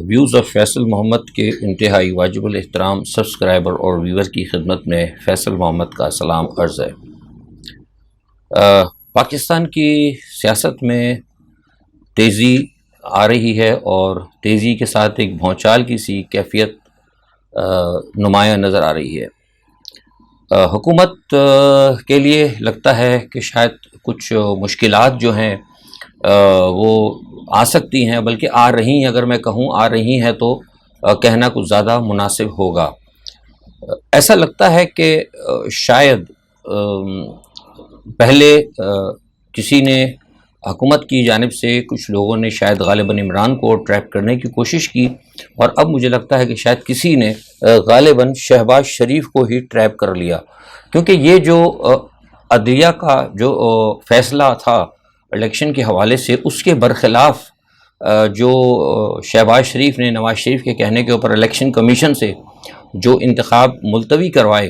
Views of Faisal محمد کے انتہائی واجب الاحترام سبسکرائبر اور ویور کی خدمت میں فیصل محمد کا سلام عرض ہے۔ پاکستان کی سیاست میں تیزی آ رہی ہے اور تیزی کے ساتھ ایک بھونچال کی سی کیفیت نمایاں نظر آ رہی ہے۔ حکومت کے لیے لگتا ہے کہ شاید کچھ مشکلات جو ہیں وہ آ سکتی ہیں، بلکہ آ رہی ہیں، اگر میں کہوں آ رہی ہیں تو کہنا کچھ زیادہ مناسب ہوگا۔ ایسا لگتا ہے کہ شاید پہلے کسی نے حکومت کی جانب سے کچھ لوگوں نے شاید غالباً عمران کو ٹریپ کرنے کی کوشش کی، اور اب مجھے لگتا ہے کہ شاید کسی نے غالباً شہباز شریف کو ہی ٹریپ کر لیا، کیونکہ یہ جو عدلیہ کا جو فیصلہ تھا الیکشن کے حوالے سے، اس کے برخلاف جو شہباز شریف نے نواز شریف کے کہنے کے اوپر الیکشن کمیشن سے جو انتخاب ملتوی کروائے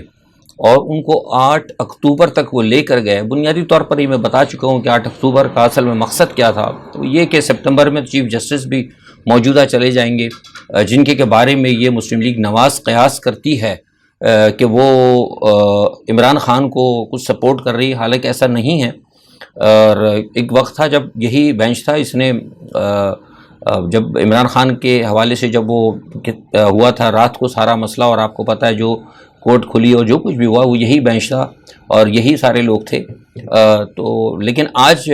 اور ان کو 8 اکتوبر تک وہ لے کر گئے۔ بنیادی طور پر یہ میں بتا چکا ہوں کہ 8 اکتوبر کا اصل میں مقصد کیا تھا، تو یہ کہ سپتمبر میں چیف جسٹس بھی موجودہ چلے جائیں گے، جن کے بارے میں یہ مسلم لیگ نواز قیاس کرتی ہے کہ وہ عمران خان کو کچھ سپورٹ کر رہی ہے، حالانکہ ایسا نہیں ہے۔ اور ایک وقت تھا جب یہی بینچ تھا، اس نے جب عمران خان کے حوالے سے جب وہ ہوا تھا رات کو سارا مسئلہ، اور آپ کو پتہ ہے جو کورٹ کھلی اور جو کچھ بھی ہوا وہ یہی بینچ تھا اور یہی سارے لوگ تھے۔ تو لیکن آج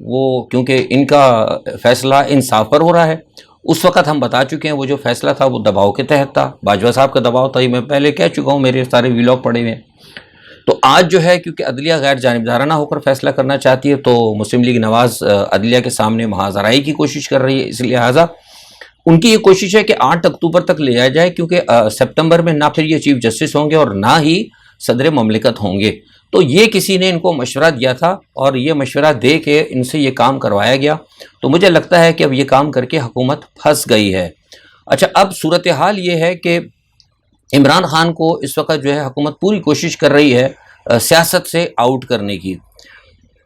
وہ کیونکہ ان کا فیصلہ انصاف پر ہو رہا ہے، اس وقت ہم بتا چکے ہیں وہ جو فیصلہ تھا وہ دباؤ کے تحت تھا، باجوہ صاحب کا دباؤ تھا، یہ میں پہلے کہہ چکا ہوں، میرے سارے ویلاگ پڑے ہوئے ہیں۔ تو آج جو ہے کیونکہ عدلیہ غیر جانبدارانہ ہو کر فیصلہ کرنا چاہتی ہے، تو مسلم لیگ نواز عدلیہ کے سامنے محاذ آرائی کی کوشش کر رہی ہے، اس لہٰذا ان کی یہ کوشش ہے کہ 8 اکتوبر تک لے جایا جائے، کیونکہ سپتمبر میں نہ پھر یہ چیف جسٹس ہوں گے اور نہ ہی صدر مملکت ہوں گے۔ تو یہ کسی نے ان کو مشورہ دیا تھا اور یہ مشورہ دے کے ان سے یہ کام کروایا گیا، تو مجھے لگتا ہے کہ اب یہ کام کر کے حکومت پھنس گئی ہے۔ اچھا، اب صورتحال یہ ہے کہ عمران خان کو اس وقت جو ہے حکومت پوری کوشش کر رہی ہے سیاست سے آؤٹ کرنے کی،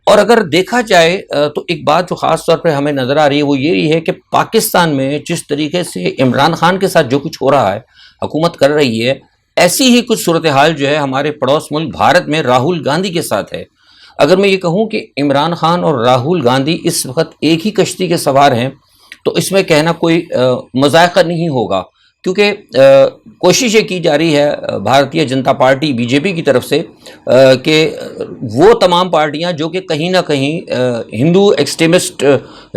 اور اگر دیکھا جائے تو ایک بات جو خاص طور پہ ہمیں نظر آ رہی ہے وہ یہی ہے کہ پاکستان میں جس طریقے سے عمران خان کے ساتھ جو کچھ ہو رہا ہے، حکومت کر رہی ہے، ایسی ہی کچھ صورتحال جو ہے ہمارے پڑوس ملک بھارت میں راہل گاندھی کے ساتھ ہے۔ اگر میں یہ کہوں کہ عمران خان اور راہل گاندھی اس وقت ایک ہی کشتی کے سوار ہیں، تو اس میں کہنا کوئی مذائقہ نہیں ہوگا، کیونکہ کوشش یہ کی جا رہی ہے Bharatiya Janata party B J پی کی طرف سے کہ وہ تمام پارٹیاں جو کہ کہیں نہ کہیں ہندو ایکسٹریمسٹ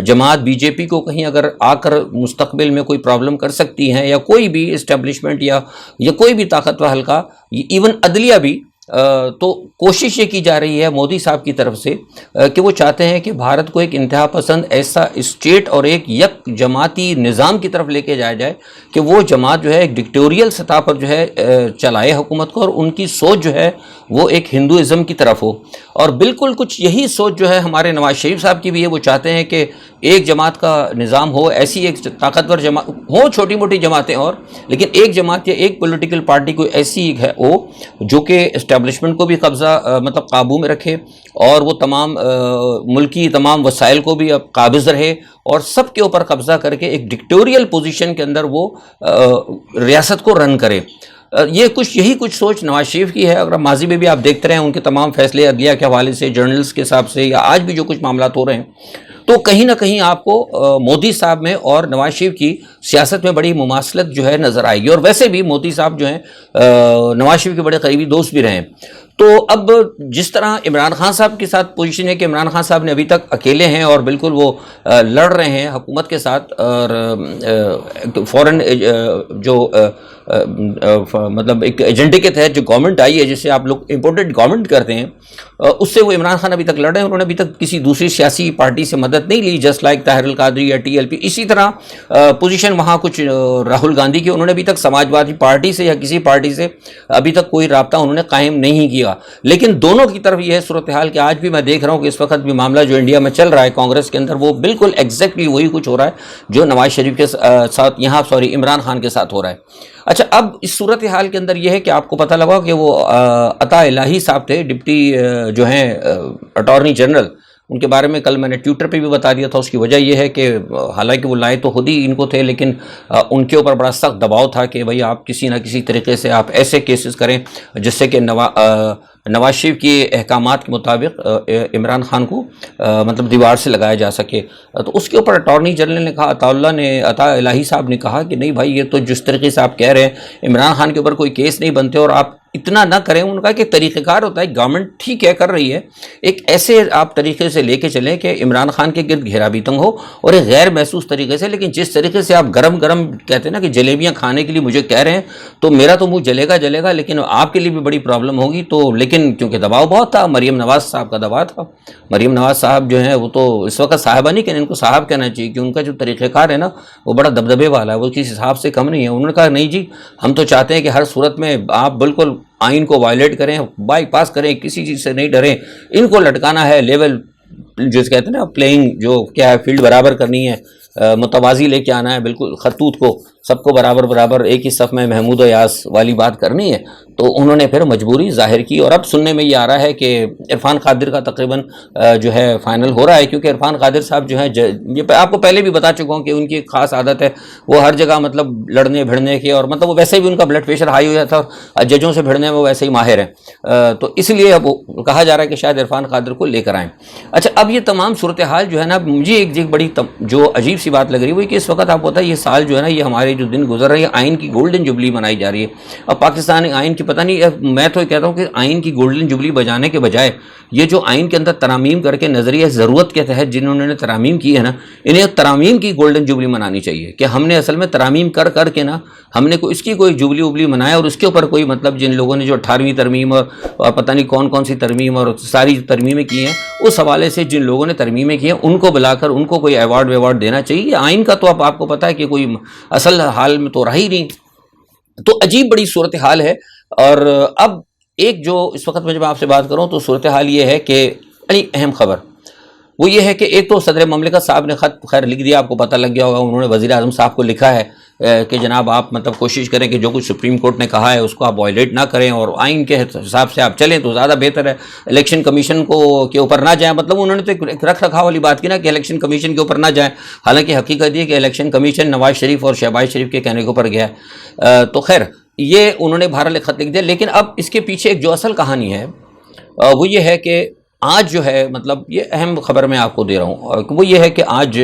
جماعت بی جے پی کو کہیں اگر آ کر مستقبل میں کوئی پرابلم کر سکتی ہیں، یا کوئی بھی اسٹیبلشمنٹ یا کوئی بھی طاقتور حلقہ، ایون عدلیہ بھی، تو کوشش یہ کی جا رہی ہے مودی صاحب کی طرف سے کہ وہ چاہتے ہیں کہ بھارت کو ایک انتہا پسند ایسا اسٹیٹ اور ایک یک جماعتی نظام کی طرف لے کے جایا جائے کہ وہ جماعت جو ہے ایک ڈکٹیٹوریل سطح پر جو ہے چلائے حکومت کو، اور ان کی سوچ جو ہے وہ ایک ہندوازم کی طرف ہو۔ اور بالکل کچھ یہی سوچ جو ہے ہمارے نواز شریف صاحب کی بھی ہے، وہ چاہتے ہیں کہ ایک جماعت کا نظام ہو، ایسی ایک طاقتور جماعت ہو، چھوٹی موٹی جماعتیں اور، لیکن ایک جماعت یا ایک پولیٹیکل پارٹی کوئی ایسی ہے ہو جو کہ اسٹیبلشمنٹ کو بھی قبضہ مطلب قابو میں رکھے، اور وہ تمام ملکی تمام وسائل کو بھی اب قابض رہے، اور سب کے اوپر قبضہ کر کے ایک ڈکٹیٹوریل پوزیشن کے اندر وہ ریاست کو رن کرے۔ یہی کچھ سوچ نواز شریف کی ہے۔ اگر ماضی میں بھی آپ دیکھتے رہے ہیں ان کے تمام فیصلے عدلیہ کے حوالے سے، جرنلز کے حساب سے، یا آج بھی جو کچھ معاملات ہو رہے ہیں، تو کہیں نہ کہیں آپ کو مودی صاحب میں اور نواز شریف کی سیاست میں بڑی مماثلت جو ہے نظر آئے گی، اور ویسے بھی مودی صاحب جو ہیں نواز شریف کے بڑے قریبی دوست بھی رہے ہیں۔ تو اب جس طرح عمران خان صاحب کے ساتھ پوزیشن ہے کہ عمران خان صاحب نے ابھی تک اکیلے ہیں اور بالکل وہ لڑ رہے ہیں حکومت کے ساتھ، اور فوراً جو مطلب ایک ایجنڈے کے تحت جو گورنمنٹ آئی ہے، جسے آپ لوگ امپورٹنٹ گورنمنٹ کرتے ہیں، اس سے وہ عمران خان ابھی تک لڑ رہے ہیں، انہوں نے ابھی تک کسی دوسری سیاسی پارٹی سے مدد نہیں لی، جسٹ لائک طاہر القادری یا ٹی ایل پی۔ اسی طرح پوزیشن وہاں کچھ راہل گاندھی کی، انہوں نے ابھی تک سماجوادی پارٹی سے یا کسی پارٹی سے ابھی تک کوئی رابطہ انہوں نے قائم نہیں کیا۔ لیکن دونوں کی طرف یہ ہے صورتحال کہ آج بھی میں دیکھ رہا ہوں کہ اس وقت بھی معاملہ جو انڈیا میں چل رہا ہے کانگریس کے اندر، وہ بالکل ایگزیکٹلی وہی کچھ ہو رہا ہے جو نواز شریف کے ساتھ عمران خان کے ساتھ ہو رہا ہے۔ اچھا، اب اس صورتحال کے اندر یہ ہے کہ آپ کو پتہ لگا کہ وہ عطا الہی صاحب تھے، ڈپٹی جو ہیں اٹارنی جنرل، ان کے بارے میں کل میں نے ٹویٹر پہ بھی بتا دیا تھا. اس کی وجہ یہ ہے کہ حالانکہ وہ لائے تو خود ہی ان کو تھے، لیکن ان کے اوپر بڑا سخت دباؤ تھا کہ بھائی آپ کسی نہ کسی طریقے سے آپ ایسے کیسز کریں جس سے کہ نواز شریف کی احکامات کے مطابق عمران خان کو مطلب دیوار سے لگایا جا سکے. تو اس کے اوپر اٹارنی جنرل نے کہا، عطا الہی صاحب نے کہا کہ نہیں بھائی، یہ تو جس طریقے سے آپ کہہ رہے ہیں عمران خان کے اوپر کوئی کیس نہیں بنتے اور آپ اتنا نہ کریں. ان کا کہ طریقہ کار ہوتا ہے، گورنمنٹ ٹھیک ہے کر رہی ہے، ایک ایسے آپ طریقے سے لے کے چلیں کہ عمران خان کے گرد گھیرا بھی تنگ ہو اور ایک غیر محسوس طریقے سے. لیکن جس طریقے سے آپ گرم گرم کہتے ہیں نا کہ جلیبیاں کھانے کے لیے مجھے کہہ رہے ہیں تو میرا تو منہ جلے گا، لیکن آپ کے لیے بھی بڑی پرابلم ہوگی. تو لیکن کیونکہ دباؤ بہت تھا، مریم نواز صاحب کا دباؤ تھا. مریم نواز صاحب جو ہیں وہ تو اس وقت صاحبہ نہیں کہنا، ان کو صاحب کہنا چاہیے کہ ان کا جو طریقہ کار ہے نا وہ بڑا دبدبے والا ہے، وہ کسی صاحب سے کم نہیں ہے. انہوں نے کہا نہیں جی، ہم تو چاہتے ہیں کہ ہر صورت میں آپ بالکل آئین کو وائلیٹ کریں، بائی پاس کریں، کسی چیز سے نہیں ڈریں. ان کو لٹکانا ہے، لیول جو کہتے ہیں نا پلینگ جو کیا ہے، فیلڈ برابر کرنی ہے، متوازی لے کے آنا ہے، بالکل خطوط کو سب کو برابر ایک ہی صف میں محمود و یاس والی بات کرنی ہے. تو انہوں نے پھر مجبوری ظاہر کی. اور اب سننے میں یہ آ رہا ہے کہ عرفان قادر کا تقریباً جو ہے فائنل ہو رہا ہے، کیونکہ عرفان قادر صاحب جو ہیں، یہ آپ کو پہلے بھی بتا چکا ہوں کہ ان کی ایک خاص عادت ہے، وہ ہر جگہ مطلب لڑنے بھڑنے کی، اور مطلب وہ ویسے بھی ان کا بلڈ پریشر ہائی ہو جاتا ہے، ججوں سے بھڑنے میں وہ ویسے ہی ماہر ہیں. تو اس لیے اب کہا جا رہا ہے کہ شاید عرفان قادر کو لے کر آئیں. اچھا، اب یہ تمام صورتحال جو ہے نا، مجھے ایک بڑی جو عجیب سی بات لگ رہی ہے وہ کہ اس وقت آپ کو پتہ ہے یہ سال جو ہے نا، یہ ہمارے جو دن گزر رہے ہیں، آئین کی گولڈن جبلی منائی جا رہی ہے. اب پاکستانی آئین کی پتہ نہیں، میں تو یہ کہتا ہوں کہ آئین کی گولڈن جبلی بجانے کے بجائے یہ جو آئین کے اندر ترامیم کر کے نظریہ ضرورت کے تحت جنہوں نے ترامیم کی ہے نا، انہیں ترامیم کی گولڈن جبلی منانی چاہیے کہ ہم نے اصل میں ترامیم کر کے نا، ہم نے اس کی کوئی جبلی وبلی منایا، اور اس کے اوپر کوئی مطلب جن لوگوں نے جو 18ویں ترمیم اور پتہ نہیں کون سی ترمیم اور ساری ترمیمیں کی ہیں، اس حوالے سے جن لوگوں نے ترمیمیں کی ہیں ان کو بلا کر ان کو کوئی ایوارڈ دینا چاہیے. آئین کا تو اب آپ کو پتہ ہے کہ کوئی اصل حال میں تو رہا ہی نہیں. تو عجیب بڑی صورتحال ہے. اور اب ایک جو اس وقت میں جب آپ سے بات کروں تو صورتحال یہ ہے کہ بڑی اہم خبر وہ یہ ہے کہ ایک تو صدر مملکت صاحب نے خط خیر لکھ دیا، آپ کو پتہ لگ گیا ہوگا، انہوں نے وزیر اعظم صاحب کو لکھا ہے کہ جناب آپ مطلب کوشش کریں کہ جو کچھ سپریم کورٹ نے کہا ہے اس کو آپ وائلیٹ نہ کریں اور آئین کے حساب سے آپ چلیں تو زیادہ بہتر ہے. الیکشن کمیشن کے اوپر نہ جائیں. مطلب انہوں نے تو ایک رکھ رکھاؤ والی بات کی نا کہ الیکشن کمیشن کے اوپر نہ جائیں، حالانکہ حقیقت یہ کہ الیکشن کمیشن نواز شریف اور شہباز شریف کے کہنے کے اوپر گیا ہے. تو خیر یہ انہوں نے بہرحال خط لکھ دیا. لیکن اب اس کے پیچھے ایک جو اصل کہانی ہے وہ یہ ہے کہ آج جو ہے مطلب یہ اہم خبر میں آپ کو دے رہا ہوں، وہ یہ ہے کہ آج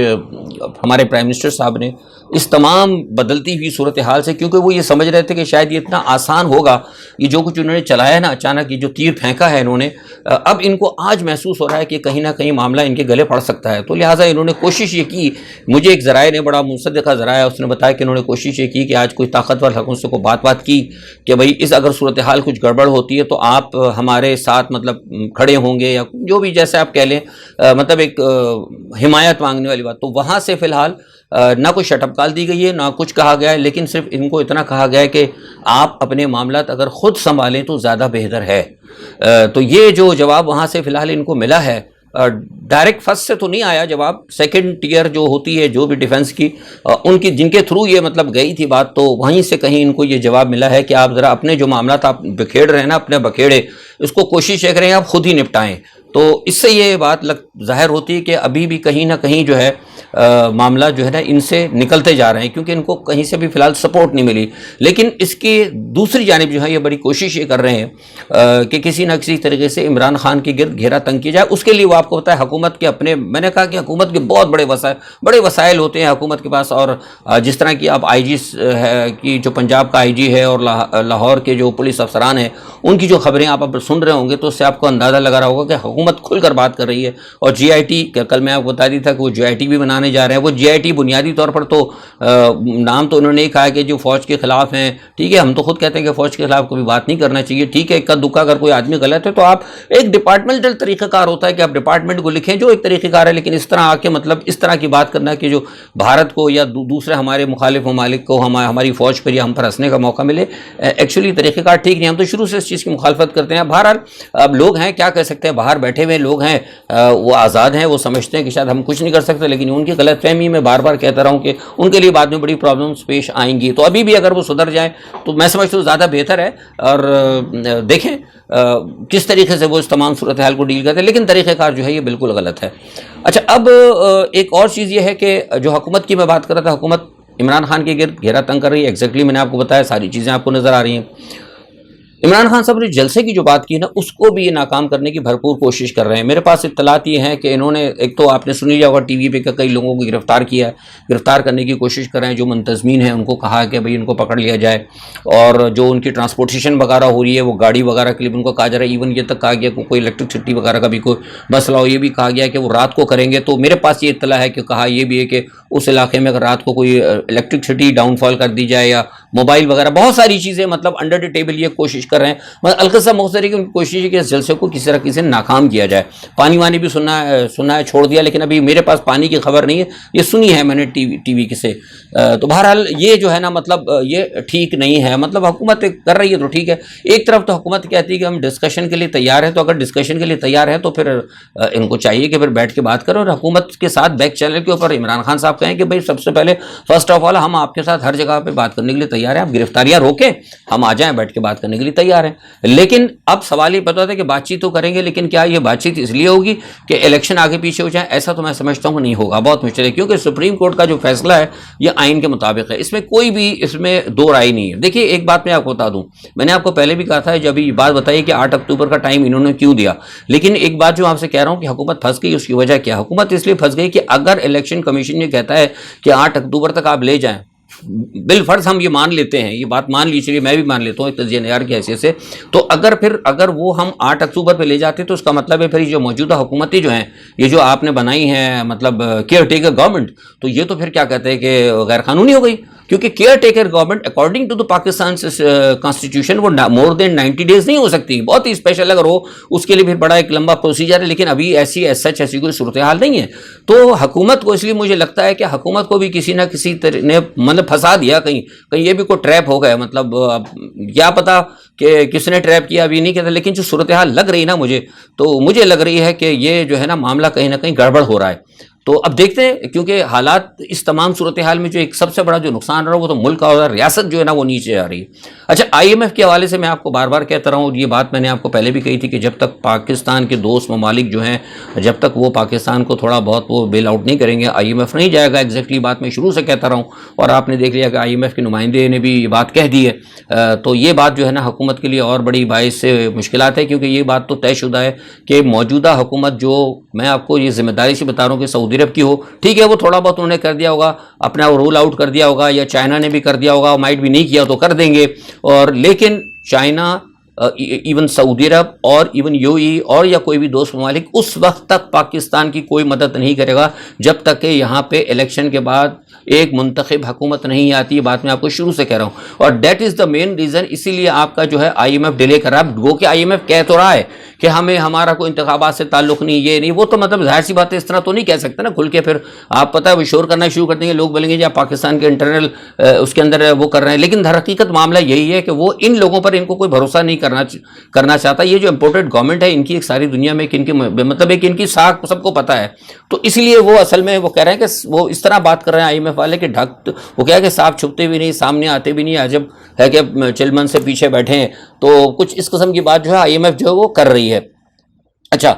ہمارے پرائم منسٹر صاحب نے اس تمام بدلتی ہوئی صورتحال سے، کیونکہ وہ یہ سمجھ رہے تھے کہ شاید یہ اتنا آسان ہوگا، یہ جو کچھ انہوں نے چلایا نا اچانک، یہ جو تیر پھینکا ہے انہوں نے، اب ان کو آج محسوس ہو رہا ہے کہ کہیں نہ کہیں معاملہ ان کے گلے پڑ سکتا ہے. تو لہٰذا انہوں نے کوشش یہ کی، مجھے ایک ذرائع نے بڑا مصدقہ ذرائع اس نے بتایا کہ انہوں نے کوشش یہ کی کہ آج کوئی طاقتور حکومت سے کو بات کی کہ بھائی اس اگر صورتحال کچھ گڑبڑ ہوتی ہے تو آپ ہمارے ساتھ مطلب کھڑے ہوں گے، یا جو بھی جیسے آپ کہہ لیں مطلب ایک حمایت مانگنے والی بات. تو وہاں سے فی الحال نہ کوئی شٹ اپ کال دی گئی ہے، نہ کچھ کہا گیا ہے، لیکن صرف ان کو اتنا کہا گیا ہے کہ آپ اپنے معاملات اگر خود سنبھالیں تو زیادہ بہتر ہے. تو یہ جو جواب وہاں سے فی الحال ان کو ملا ہے، ڈائریکٹ فرسٹ سے تو نہیں آیا جواب، سیکنڈ ٹیئر جو ہوتی ہے جو بھی ڈیفنس کی ان کی جن کے تھرو یہ مطلب گئی تھی بات، تو وہیں سے کہیں ان کو یہ جواب ملا ہے کہ آپ ذرا اپنے جو معاملات آپ بکھیڑ رہے ہیں نا، اپنے بکھیڑے، اس کو کوشش یہ کریں آپ خود ہی نپٹائیں. تو اس سے یہ بات ظاہر ہوتی ہے کہ ابھی بھی کہیں نہ کہیں جو ہے معاملہ جو ہے نا ان سے نکلتے جا رہے ہیں، کیونکہ ان کو کہیں سے بھی فی الحال سپورٹ نہیں ملی. لیکن اس کی دوسری جانب جو ہے یہ بڑی کوشش یہ کر رہے ہیں کہ کسی نہ کسی طریقے سے عمران خان کے گرد گھیرا تنگ کیا جائے. اس کے لیے وہ آپ کو پتہ ہے حکومت کے اپنے، میں نے کہا کہ حکومت کے بہت بڑے وسائل ہوتے ہیں حکومت کے پاس. اور جس طرح کی آپ آئی جی کی جو پنجاب کا آئی جی ہے اور لاہور کے جو پولیس افسران ہیں ان کی جو خبریں آپ اب سن رہے ہوں گے تو اس سے آپ کو اندازہ لگا رہا ہوگا کہ حکومت کھل کر بات کر رہی ہے. اور جی آئی ٹی، کل میں آپ کو بتا دیا تھا کہ وہ جی آئی ٹی بھی بنانے جا رہے ہیں. وہ جی آئی ٹی بنیادی طور پر تو نام تو انہوں نے کہا کہ جو فوج کے خلاف ہیں، ٹھیک ہے، ہم تو خود کہتے ہیں کہ فوج کے خلاف کبھی بات نہیں کرنا چاہیے، ٹھیک ہے، اکا دکا اگر کوئی آدمی غلط ہے تو آپ ایک ڈپارٹمنٹل طریقہ کار ہوتا ہے کہ آپ ڈپارٹمنٹ کو لکھیں جو ایک طریقہ کار ہے. لیکن اس طرح آ کے مطلب اس طرح کی بات کرنا کہ جو بھارت کو یا دوسرے ہمارے مخالف ممالک کو ہماری فوج پر یا ہم پر ہنسنے کا موقع ملے، ایکچولی طریقہ کار ٹھیک نہیں. ہم تو شروع سے اس چیز کی مخالفت کرتے ہیں. بہرحال اب لوگ ہیں کیا کہہ سکتے ہیں، باہر بیٹھے ہوئے لوگ ہیں وہ آزاد ہیں, وہ سمجھتے ہیں کہ شاید ہم کچھ نہیں کر سکتے, لیکن ان کی غلط فہمی میں بار بار کہتا رہا ہوں کہ ان کے لیے بعد میں بڑی پرابلمس پیش آئیں گی. تو ابھی بھی اگر وہ سدھر جائیں تو میں سمجھتا ہوں زیادہ بہتر ہے, اور دیکھیں کس طریقے سے وہ اس تمام صورتحال کو ڈیل کرتے ہیں, لیکن طریقہ کار جو ہے یہ بالکل غلط ہے. اچھا, اب ایک اور چیز یہ ہے کہ جو حکومت کی میں بات کر رہا تھا, حکومت عمران خان کے گرد گھیرا تنگ کر رہی ہے. ایگزیکٹلی میں نے آپ کو بتایا, ساری چیزیں آپ کو نظر آ رہی ہیں. عمران خان صاحب نے جلسے کی جو بات کی نا, اس کو بھی یہ ناکام کرنے کی بھرپور کوشش کر رہے ہیں. میرے پاس اطلاعات یہ ہیں کہ انہوں نے, ایک تو آپ نے سن لیا ہوگا ٹی وی پہ کہ کئی لوگوں کو گرفتار کیا ہے, گرفتار کرنے کی کوشش کر رہے ہیں. جو منتظمین ہیں ان کو کہا کہ بھئی ان کو پکڑ لیا جائے, اور جو ان کی ٹرانسپورٹیشن وغیرہ ہو رہی ہے وہ گاڑی وغیرہ کے لیے ان کو کہا جا رہا ہے. ایون یہ تک کہا گیا کہ کوئی الیکٹرکسٹی وغیرہ کا بھی کوئی مسئلہ ہو, یہ بھی کہا گیا کہ وہ رات کو کریں گے. تو میرے پاس یہ اطلاع ہے کہ کہا یہ بھی ہے کہ اس علاقے میں اگر رات کو کوئی الیکٹرکسٹی ڈاؤن فال کر دی جائے یا موبائل وغیرہ, بہت ساری چیزیں مطلب انڈر دی ٹیبل یہ کوشش کر رہے ہیں. القصہ مختصر ہے کہ ان کی کوشش ہے کہ اس جلسے کو کسی طرح کسی ناکام کیا جائے. پانی وانی بھی سنا ہے چھوڑ دیا, لیکن ابھی میرے پاس پانی کی خبر نہیں ہے, یہ سنی ہے میں نے ٹی وی سے. تو بہرحال یہ جو ہے نا مطلب یہ ٹھیک نہیں ہے. مطلب حکومت کر رہی ہے تو ٹھیک ہے, ایک طرف تو حکومت کہتی ہے کہ ہم ڈسکشن کے لیے تیار ہیں, تو اگر ڈسکشن کے لیے تیار ہے تو پھر ان کو چاہیے کہ پھر بیٹھ کے بات کریں, اور حکومت کے ساتھ بیک چینل کے اوپر عمران خان صاحب کہیں کہ بھائی سب سے پہلے فرسٹ آف آل ہم آپ کے ساتھ ہر جگہ پہ بات کرنے کے لیے تیار ہیں, آپ گرفتاریاں روکیں, ہم آ جائیں بیٹھ کے بات کرنے کے لیے تیار ہیں. لیکن اب سوال یہ پتا ہوتا ہے کہ بات چیت تو کریں گے, لیکن کیا یہ بات چیت اس لیے ہوگی کہ الیکشن آگے پیچھے ہو جائیں؟ ایسا تو میں سمجھتا ہوں کہ نہیں ہوگا, بہت مشکل ہے, کیونکہ سپریم کورٹ کا جو فیصلہ ہے یہ آئین کے مطابق ہے, اس میں کوئی بھی اس میں دو رائے نہیں ہے. دیکھیے ایک بات میں آپ کو بتا دوں, میں نے آپ کو پہلے بھی کہا تھا, جب یہ بات بتائی کہ 8 اکتوبر کا ٹائم انہوں نے کیوں دیا, لیکن ایک بات جو آپ سے کہہ رہا ہوں کہ حکومت پھنس گئی. اس کی وجہ کیا؟ حکومت اس لیے پھنس گئی کہ اگر الیکشن کمیشن یہ کہتا ہے کہ 8 اکتوبر تک آپ لے جائیں, بالفرض ہم یہ مان لیتے ہیں, یہ بات مان لی, چلیے میں بھی مان لیتا ہوں ایک تجزیہ نگار کی حیثیت سے, تو اگر وہ ہم 8 اکتوبر پہ لے جاتے تو اس کا مطلب ہے پھر جو موجودہ حکومتیں جو ہیں, یہ جو آپ نے بنائی ہیں مطلب کیئر ٹیکر گورنمنٹ, تو یہ تو پھر کیا کہتے ہیں کہ غیر قانونی ہو گئی, کیونکہ caretaker government according to the Pakistan constitution وہ مور دین 90 days نہیں ہو سکتی, بہت ہی اسپیشل اگر ہو اس کے لیے پھر بڑا ایک لمبا پروسیجر ہے, لیکن ابھی ایسی کوئی صورتحال نہیں ہے. تو حکومت کو اس لیے مجھے لگتا ہے کہ حکومت کو بھی کسی نہ کسی نے مطلب پھنسا دیا, کہیں یہ بھی کوئی ٹریپ ہو گیا, مطلب کیا پتا کہ کس نے ٹریپ کیا ابھی نہیں کہتا, لیکن جو صورتحال لگ رہی نا مجھے لگ رہی ہے کہ یہ جو ہے نا معاملہ کہیں نہ کہیں گڑبڑ ہو رہا ہے. تو اب دیکھتے ہیں, کیونکہ حالات اس تمام صورتحال میں جو ایک سب سے بڑا جو نقصان رہا وہ تو ملک اور ریاست جو ہے نا وہ نیچے آ رہی ہے. اچھا, IMF کے حوالے سے میں آپ کو بار بار کہتا رہا ہوں, یہ بات میں نے آپ کو پہلے بھی کہی تھی کہ جب تک پاکستان کے دوست ممالک جو ہیں, جب تک وہ پاکستان کو تھوڑا بہت وہ بیل آؤٹ نہیں کریں گے, IMF نہیں جائے گا. ایگزیکٹلی بات میں شروع سے کہتا رہا ہوں, اور آپ نے دیکھ لیا کہ IMF کے نمائندے نے بھی یہ بات کہہ دی ہے. تو یہ بات جو ہے نا حکومت کے لیے اور بڑی باعث سے مشکلات ہے, کیونکہ یہ بات تو طے شدہ ہے کہ موجودہ حکومت جو میں آپ کو یہ ذمہ داری سے بتا رہا ہوں کہ سعودی عرب کی ہو, ٹھیک ہے وہ تھوڑا بہت انہوں نے کر دیا ہوگا, اپنا رول آؤٹ کر دیا ہوگا, یا چائنا نے بھی کر دیا ہوگا, مائٹ بھی نہیں کیا تو کر دیں گے. اور لیکن چائنا, ایون سعودی عرب اور ایون UAE اور یا کوئی بھی دوست ممالک اس وقت تک پاکستان کی کوئی مدد نہیں کرے گا جب تک کہ یہاں پہ الیکشن کے بعد ایک منتخب حکومت نہیں آتی. یہ بات میں آپ کو شروع سے کہہ رہا ہوں, اور that is the main reason. اسی لیے آپ کا جو ہے IMF ڈیلے کر رہا ہے. وہ کہ IMF کہہ تو رہا ہے کہ ہمارا کوئی انتخابات سے تعلق نہیں, یہ نہیں وہ, تو مطلب ظاہر سی بات ہے اس طرح تو نہیں کہہ سکتے نا کھل کے. پھر آپ پتہ ہے وہ شور کرنا شروع کر دیں گے, لوگ بولیں گے جی آپ پاکستان کے انٹرنل اس کے اندر وہ کر رہے ہیں. لیکن در حقیقت معاملہ یہی ہے کہ وہ ان لوگوں پر ان کو کوئی بھروسہ نہیں کرنا چاہتا. یہ جو امپورٹڈ گورنمنٹ ہے ان کی ایک ساری دنیا میں ان کی مطلب ایک ان کی ساکھ سب کو پتہ ہے. تو اس لیے وہ اصل میں وہ کہہ رہے ہیں کہ وہ اس طرح بات کر رہے ہیں IMF والے کہ وہ کیا کہ صاحب چھپتے بھی نہیں, سامنے آتے بھی نہیں, عجب ہے کہ چلمن سے پیچھے بیٹھے ہیں. تو کچھ اس قسم کی بات جو ہے IMF جو ہے وہ کر رہی ہے. اچھا,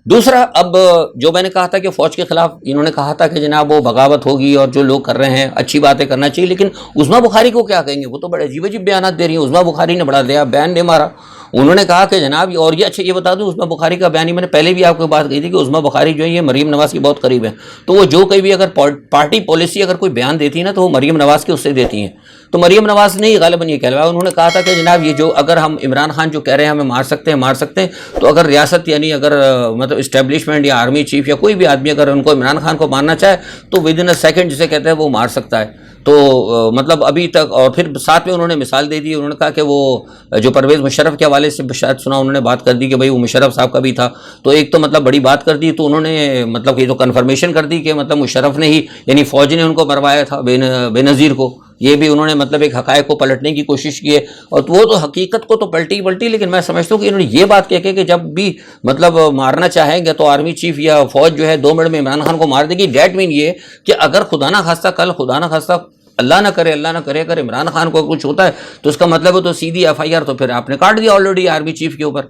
دوسرا, اب جو میں نے کہا تھا کہ فوج کے خلاف انہوں نے کہا تھا کہ جناب وہ بغاوت ہوگی اور جو لوگ کر رہے ہیں اچھی باتیں کرنا چاہیے, لیکن عظمیٰ بخاری کو کیا کہیں گے؟ وہ تو بڑے عجیب عجیب بیانات دے رہی ہیں. عظمیٰ بخاری نے بڑا دیا بیان دے مارا. انہوں نے کہا کہ جناب, اور یہ اچھا یہ بتا دوں عظمیٰ بخاری کا بیان ہی میں نے پہلے بھی آپ کو بات کہی تھی کہ عظمیٰ بخاری جو ہے یہ مریم نواز کی بہت قریب ہے. تو وہ جو کہیں بھی اگر پارٹی پالیسی اگر کوئی بیان دیتی ہے نا تو وہ مریم نواز کے اس سے دیتی ہیں. تو مریم نواز نے غالباً یہ کہلوایا. انہوں نے کہا تھا کہ جناب یہ جو اگر ہم عمران خان جو کہہ رہے ہیں ہمیں مار سکتے ہیں, تو اگر ریاست یعنی اگر مطلب اسٹیبلشمنٹ یا آرمی چیف یا کوئی بھی آدمی اگر ان کو عمران خان کو مارنا چاہے تو ود ان اے سیکنڈ جسے کہتے ہیں وہ مار سکتا ہے. تو مطلب ابھی تک, اور پھر ساتھ میں انہوں نے مثال دے دی. انہوں نے کہا کہ وہ جو پرویز مشرف کے حوالے سے شاید سنا انہوں نے بات کر دی کہ بھائی وہ مشرف صاحب کا بھی تھا, تو ایک تو مطلب بڑی بات کر دی. تو انہوں نے مطلب یہ تو کنفرمیشن کر دی کہ مطلب مشرف نے ہی یعنی فوج نے ان کو مروایا تھا بے نظیر کو. یہ بھی انہوں نے مطلب ایک حقائق کو پلٹنے کی کوشش کی ہے، اور وہ تو حقیقت کو تو پلٹی، لیکن میں سمجھتا ہوں کہ انہوں نے یہ بات کہہ کے کہ جب بھی مطلب مارنا چاہیں گے تو آرمی چیف یا فوج جو ہے 2 منٹ میں عمران خان کو مار دے گی، دیٹ مین یہ کہ اگر خدا نہ خواستہ کل خدا نہ خواستہ اللہ نہ کرے اگر عمران خان کو کچھ ہوتا ہے تو اس کا مطلب ہے تو سیدھی FIR تو پھر آپ نے کاٹ دیا آلریڈی آرمی چیف کے اوپر،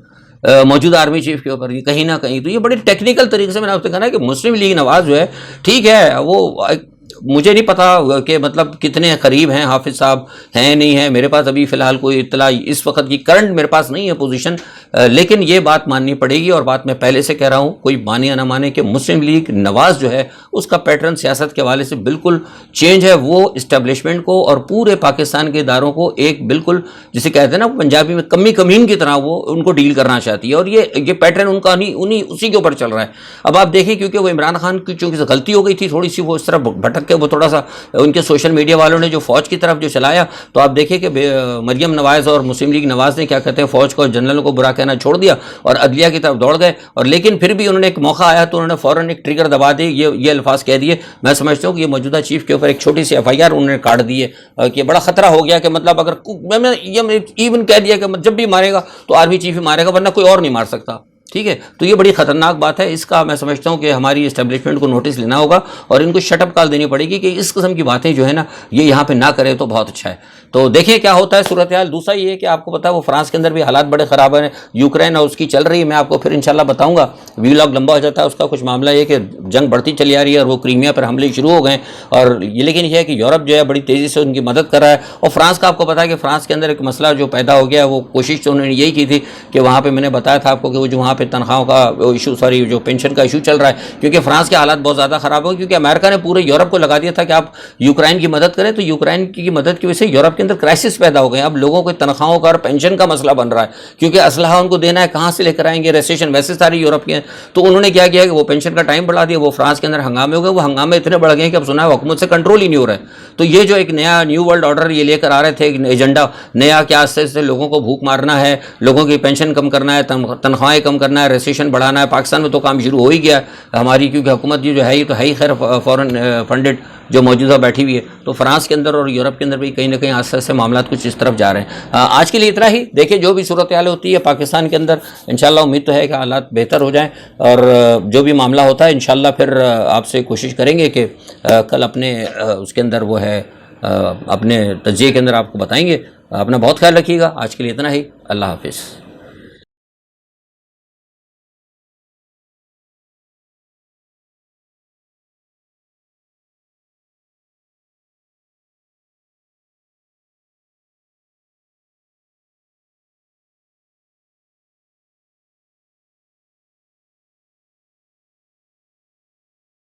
موجودہ آرمی چیف کے اوپر، یہ کہیں نہ کہیں تو یہ بڑی ٹیکنیکل طریقے سے میں نے آپ سے کہا ہے کہ مسلم لیگ نواز جو ہے ٹھیک ہے، وہ مجھے نہیں پتا کہ مطلب کتنے قریب ہیں حافظ صاحب، ہیں نہیں ہیں، میرے پاس ابھی فی الحال کوئی اطلاع اس وقت کی کرنٹ میرے پاس نہیں ہے پوزیشن، لیکن یہ بات ماننی پڑے گی، اور بات میں پہلے سے کہہ رہا ہوں، کوئی مانے یا نہ مانے، کہ مسلم لیگ نواز جو ہے اس کا پیٹرن سیاست کے حوالے سے بالکل چینج ہے، وہ اسٹیبلشمنٹ کو اور پورے پاکستان کے اداروں کو ایک بالکل جسے کہتے ہیں نا پنجابی میں کمی کمین کی طرح وہ ان کو ڈیل کرنا چاہتی ہے، اور یہ پیٹرن ان کا نہیں اسی کے اوپر چل رہا ہے۔ اب آپ دیکھیں کیونکہ وہ عمران خان کی چونکہ غلطی ہو گئی تھی تھوڑی سی، وہ اس طرح بھٹک کے وہ تھوڑا سا ان کے سوشل میڈیا والوں نے جو فوج کی طرف جو چلایا، تو آپ دیکھیں کہ مریم نواز اور مسلم لیگ نواز نے کیا کہتے ہیں فوج کو جنرلوں کو برا کہنا چھوڑ دیا اور عدلیہ کی طرف دوڑ گئے، اور لیکن پھر بھی انہوں نے ایک موقع آیا تو انہوں نے فوراً ایک ٹریگر دبا دی، یہ الفاظ کہہ دیے۔ میں سمجھتا ہوں کہ یہ موجودہ چیف کے اوپر ایک چھوٹی سی FIR انہوں نے کاٹ دی ہے کہ بڑا خطرہ ہو گیا کہ مطلب اگر میں نے ایون کہہ دیا کہ جب بھی مارے گا تو آرمی چیف ہی مارے گا ورنہ کوئی اور نہیں مار سکتا، ٹھیک ہے، تو یہ بڑی خطرناک بات ہے، اس کا میں سمجھتا ہوں کہ ہماری اسٹیبلشمنٹ کو نوٹس لینا ہوگا اور ان کو شٹ اپ کال دینی پڑے گی کہ اس قسم کی باتیں جو ہے نا یہ یہاں پہ نہ کرے تو بہت اچھا ہے۔ تو دیکھیں کیا ہوتا ہے صورتحال۔ دوسرا یہ ہے کہ آپ کو پتا ہے وہ فرانس کے اندر بھی حالات بڑے خراب ہیں، یوکرین اور اس کی چل رہی ہے، میں آپ کو پھر انشاءاللہ بتاؤں گا، ویلاگ لمبا ہو جاتا ہے اس کا، کچھ معاملہ یہ کہ جنگ بڑھتی چلی آ رہی ہے اور وہ کریمیا پر حملے شروع ہو گئے، اور یہ لیکن یہ ہے کہ یورپ جو ہے بڑی تیزی سے ان کی مدد کر رہا ہے، اور فرانس کا آپ کو پتا ہے کہ فرانس کے اندر ایک مسئلہ جو پیدا ہو گیا، وہ کوشش تو انہوں نے یہی کی تھی کہ وہاں پہ میں نے بتایا تھا آپ کو کہ وہ جو وہاں پہ تنخواہوں کا ایشو جو پینشن کا ایشو چل رہا ہے، کیونکہ فرانس کے حالات بہت زیادہ خراب ہو، کیونکہ امریکہ نے پورے یورپ کو لگا دیا تھا کہ آپ یوکرائن کی مدد کریں، تو یوکرائن کی مدد کی وجہ سے یورپ کے اندر کرائسس پیدا ہو گئے، اب لوگوں کو تنخواہوں کا اور پینشن کا مسئلہ بن رہا ہے، کیونکہ اسلحہ ان کو دینا ہے، کہاں سے لے کر آئیں گے، ریسیشن ویسے ساری یورپ کے ہیں، تو انہوں نے کیا کیا کہ وہ پینشن کا ٹائم بڑھا دیا، وہ فرانس کے اندر ہنگامے ہو گئے، وہ ہنگامے اتنے بڑھ گئے کہ اب سنا ہے حکومت سے کنٹرول ہی نہیں ہو رہا ہے۔ تو یہ جو ایک نیا نیو ورلڈ آرڈر یہ لے کر آ رہے تھے، ایک ایجنڈا نیا کہ آہستہ سے لوگوں کو بھوک مارنا ہے، لوگوں کی پینشن کم کرنا ہے، تنخواہیں کم کرنا ہے، ریسیشن بڑھانا ہے، پاکستان میں تو کام شروع ہو ہی گیا ہماری، کیونکہ حکومت جو ہے یہ تو ہے ہی خیر فورن فنڈڈ جو موجودہ بیٹھی ہوئی ہے، تو فرانس کے اندر اور یورپ کے اندر بھی کہیں نہ کہیں آہستہ سے معاملات کچھ اس طرف جا رہے ہیں۔ آج کے لیے اتنا ہی، دیکھیں جو بھی صورتحال ہوتی ہے پاکستان کے اندر انشاءاللہ امید تو ہے کہ حالات بہتر ہو جائیں، اور جو بھی معاملہ ہوتا ہے انشاءاللہ پھر آپ سے کوشش کریں گے کہ کل اپنے اس کے اندر وہ ہے اپنے تجزیے کے اندر آپ کو بتائیں گے۔ اپنا بہت خیال رکھیے گا، آج کے لیے اتنا ہی، اللہ حافظ۔